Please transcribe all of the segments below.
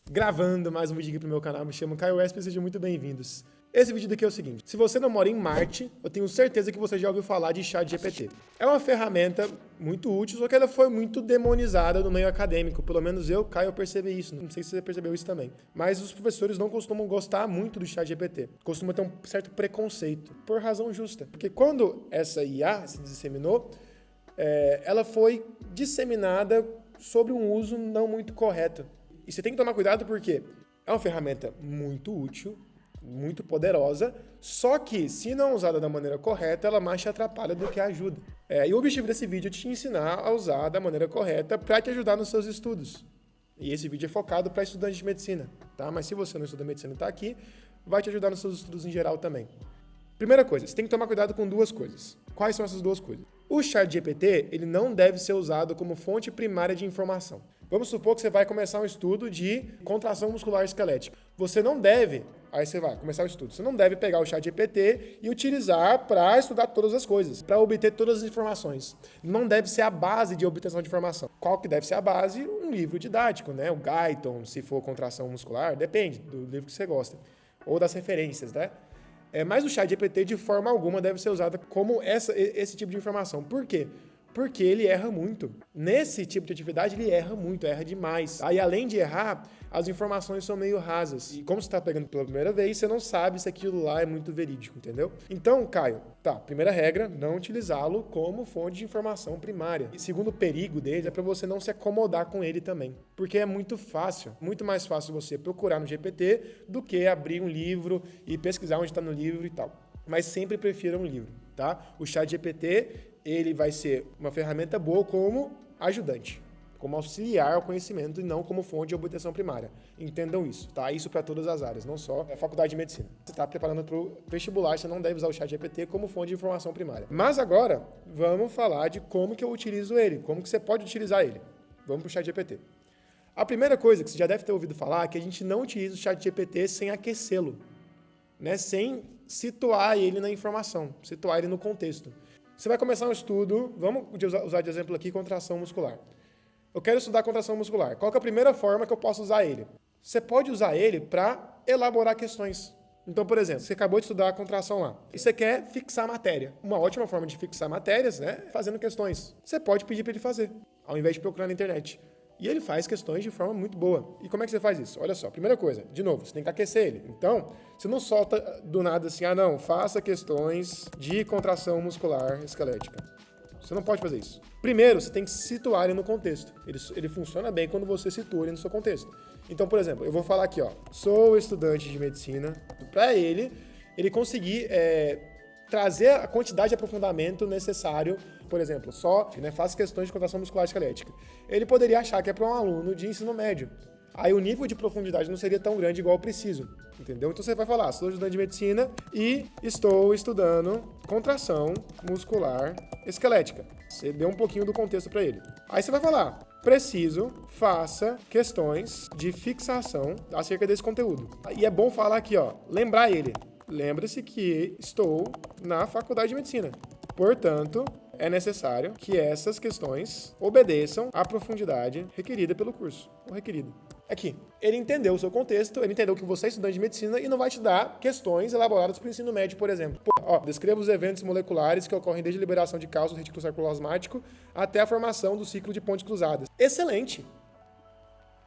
Gravando mais um vídeo aqui pro meu canal, me chamo Caio Esper, sejam muito bem-vindos. Esse vídeo daqui é o seguinte: se você não mora em Marte, eu tenho certeza que você já ouviu falar de ChatGPT. É uma ferramenta muito útil, só que ela foi muito demonizada no meio acadêmico. Pelo menos eu, Caio, percebi isso. Não sei se você percebeu isso também. Mas os professores não costumam gostar muito do ChatGPT. Costumam ter um certo preconceito, por razão justa. Porque quando essa IA se disseminou, ela foi disseminada sobre um uso não muito correto. E você tem que tomar cuidado porque é uma ferramenta muito útil, muito poderosa, só que, se não usada da maneira correta, ela mais te atrapalha do que ajuda. E o objetivo desse vídeo é te ensinar a usar da maneira correta para te ajudar nos seus estudos. E esse vídeo é focado para estudantes de medicina, tá? Mas se você não estuda medicina e está aqui, vai te ajudar nos seus estudos em geral também. Primeira coisa, você tem que tomar cuidado com duas coisas. Quais são essas duas coisas? O ChatGPT, ele não deve ser usado como fonte primária de informação. Vamos supor que você vai começar um estudo de contração muscular esquelética. Você não deve, aí você vai começar o estudo, você não deve pegar o ChatGPT e utilizar para estudar todas as coisas, para obter todas as informações. Não deve ser a base de obtenção de informação. Qual que deve ser a base? Um livro didático, né? O Guyton, se for contração muscular, depende do livro que você gosta. Ou das referências, né? Mas o ChatGPT, de forma alguma, deve ser usado como esse tipo de informação. Por quê? Porque ele erra muito. Nesse tipo de atividade, ele erra muito, erra demais. Aí, além de errar, as informações são meio rasas. E como você está pegando pela primeira vez, você não sabe se aquilo lá é muito verídico, entendeu? Então, Caio, primeira regra, não utilizá-lo como fonte de informação primária. E segundo perigo dele, é para você não se acomodar com ele também. Porque é muito fácil, muito mais fácil você procurar no GPT do que abrir um livro e pesquisar onde está no livro e tal. Mas sempre prefira um livro, tá? O ChatGPT, ele vai ser uma ferramenta boa como ajudante, como auxiliar ao conhecimento e não como fonte de obtenção primária. Entendam isso, tá? Isso para todas as áreas, não só a faculdade de medicina. Você está preparando para o vestibular, você não deve usar o ChatGPT como fonte de informação primária. Mas agora, vamos falar de como que eu utilizo ele, como que você pode utilizar ele. Vamos para o ChatGPT. A primeira coisa que você já deve ter ouvido falar é que a gente não utiliza o ChatGPT sem aquecê-lo, né? Sem situar ele na informação, situar ele no contexto. Você vai começar um estudo, vamos usar de exemplo aqui contração muscular. Eu quero estudar contração muscular. Qual que é a primeira forma que eu posso usar ele? Você pode usar ele para elaborar questões. Então, por exemplo, você acabou de estudar a contração lá e você quer fixar a matéria. Uma ótima forma de fixar matérias, né? Fazendo questões. Você pode pedir para ele fazer, ao invés de procurar na internet. E ele faz questões de forma muito boa. E como é que você faz isso? Olha só, primeira coisa, de novo, você tem que aquecer ele. Então, você não solta do nada assim, não, faça questões de contração muscular esquelética. Você não pode fazer isso. Primeiro, você tem que situar ele no contexto. Ele funciona bem quando você situa ele no seu contexto. Então, por exemplo, eu vou falar aqui, sou estudante de medicina. Para ele conseguir trazer a quantidade de aprofundamento necessário, por exemplo, faço questões de contração muscular esquelética. Ele poderia achar que é para um aluno de ensino médio. Aí o nível de profundidade não seria tão grande igual eu preciso, entendeu? Então você vai falar, sou estudante de medicina e estou estudando contração muscular esquelética. Você deu um pouquinho do contexto para ele. Aí você vai falar, preciso, faça questões de fixação acerca desse conteúdo. E é bom falar aqui, lembrar ele. Lembre-se que estou na faculdade de medicina. Portanto, é necessário que essas questões obedeçam à profundidade requerida pelo curso, ou requerido. Aqui, ele entendeu o seu contexto, ele entendeu que você é estudante de medicina e não vai te dar questões elaboradas para o ensino médio, por exemplo. Descreva os eventos moleculares que ocorrem desde a liberação de cálcio do retículo sarcoplasmático até a formação do ciclo de pontes cruzadas. Excelente!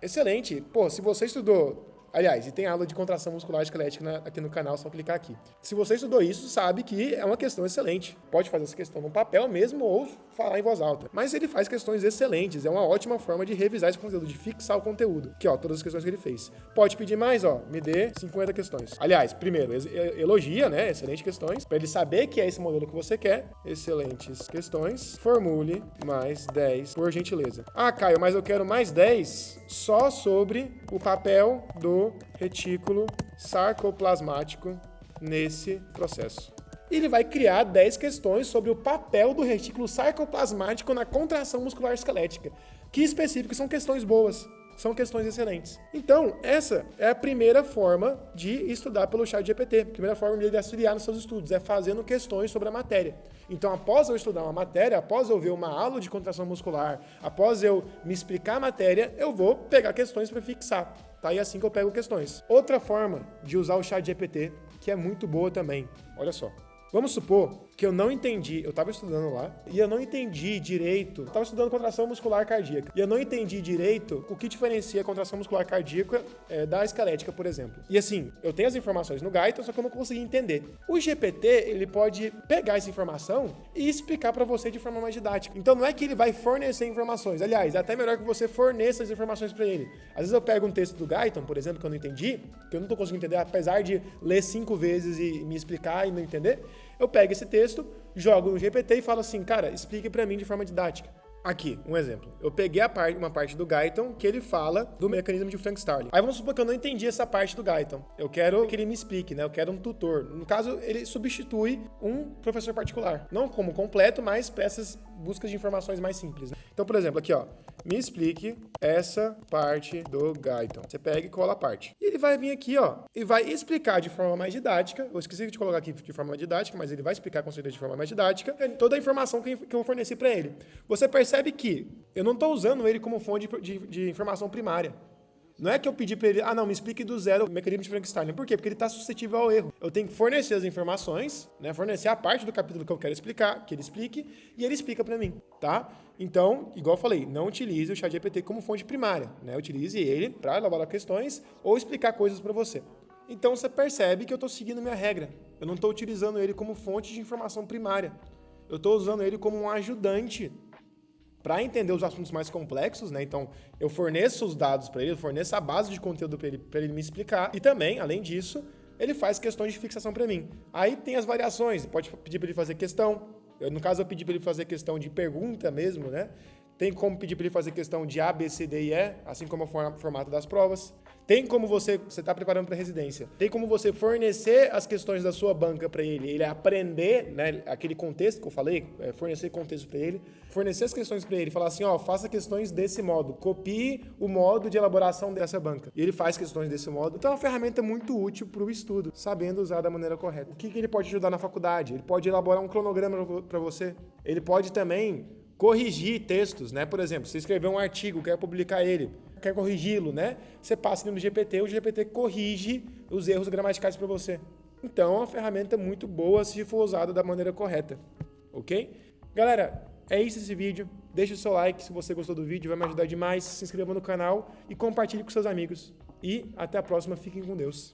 Excelente! Se você estudou... Aliás, e tem aula de contração muscular esquelética aqui no canal, só clicar aqui. Se você estudou isso, sabe que é uma questão excelente. Pode fazer essa questão no papel mesmo ou falar em voz alta. Mas ele faz questões excelentes, é uma ótima forma de revisar esse conteúdo, de fixar o conteúdo. Aqui, todas as questões que ele fez. Pode pedir mais, me dê 50 questões. Aliás, primeiro, elogia, né, excelentes questões, para ele saber que é esse modelo que você quer. Excelentes questões. Formule mais 10, por gentileza. Caio, mas eu quero mais 10 só sobre o papel do retículo sarcoplasmático nesse processo. Ele vai criar 10 questões sobre o papel do retículo sarcoplasmático na contração muscular esquelética. Que específicos são questões boas, são questões excelentes. Então, essa é a primeira forma de estudar pelo ChatGPT. A primeira forma de auxiliar nos seus estudos é fazendo questões sobre a matéria. Então, após eu estudar uma matéria, após eu ver uma aula de contração muscular, após eu me explicar a matéria, eu vou pegar questões para fixar, tá? E é assim que eu pego questões. Outra forma de usar o ChatGPT, que é muito boa também, olha só. Vamos supor que eu não entendi, eu estava estudando lá, e eu não entendi direito, eu estava estudando contração muscular cardíaca, e eu não entendi direito o que diferencia a contração muscular cardíaca da esquelética, por exemplo. E assim, eu tenho as informações no Guyton, só que eu não consegui entender. O GPT, ele pode pegar essa informação e explicar para você de forma mais didática. Então não é que ele vai fornecer informações, aliás, é até melhor que você forneça as informações para ele. Às vezes eu pego um texto do Guyton, por exemplo, que eu não entendi, que eu não estou conseguindo entender, apesar de ler 5 vezes e me explicar e não entender, eu pego esse texto, jogo no GPT e falo assim, cara, explique para mim de forma didática. Aqui, um exemplo. Eu peguei uma parte do Guyton que ele fala do mecanismo de Frank Starling. Aí vamos supor que eu não entendi essa parte do Guyton. Eu quero que ele me explique, né? Eu quero um tutor. No caso, ele substitui um professor particular. Não como completo, mas para essas buscas de informações mais simples, né? Então, por exemplo, aqui, ó. Me explique essa parte do Guyton. Você pega e cola a parte. E ele vai vir aqui, ó, e vai explicar de forma mais didática. Eu esqueci de colocar aqui de forma mais didática, mas ele vai explicar com certeza de forma mais didática toda a informação que eu forneci para ele. Você percebe que eu não estou usando ele como fonte de informação primária. Não é que eu pedi para ele, me explique do zero o mecanismo de Frank Starling. Por quê? Porque ele está suscetível ao erro. Eu tenho que fornecer as informações, né? Fornecer a parte do capítulo que eu quero explicar, que ele explique, e ele explica para mim, tá? Então, igual eu falei, não utilize o ChatGPT como fonte primária, né? Utilize ele para elaborar questões ou explicar coisas para você. Então, você percebe que eu estou seguindo minha regra. Eu não estou utilizando ele como fonte de informação primária. Eu estou usando ele como um ajudante para entender os assuntos mais complexos, né? Então, eu forneço os dados para ele, eu forneço a base de conteúdo para ele me explicar. E também, além disso, ele faz questões de fixação para mim. Aí tem as variações, pode pedir para ele fazer questão. No caso, eu pedi para ele fazer questão de pergunta mesmo, né? Tem como pedir para ele fazer questão de A, B, C, D e E, assim como o formato das provas. Tem como você está preparando para residência. Tem como você fornecer as questões da sua banca para ele aprender, né, aquele contexto que eu falei, fornecer contexto para ele, fornecer as questões para ele, falar assim, ó, faça questões desse modo, copie o modo de elaboração dessa banca. E ele faz questões desse modo. Então é uma ferramenta muito útil para o estudo, sabendo usar da maneira correta. O que ele pode ajudar na faculdade? Ele pode elaborar um cronograma para você. Ele pode também corrigir textos, né? Por exemplo, você escreveu um artigo, quer publicar ele, quer corrigi-lo, né? Você passa ele no GPT, o GPT corrige os erros gramaticais para você. Então, é uma ferramenta muito boa se for usada da maneira correta, ok? Galera, é isso esse vídeo. Deixa o seu like se você gostou do vídeo, vai me ajudar demais. Se inscreva no canal e compartilhe com seus amigos. E até a próxima, fiquem com Deus.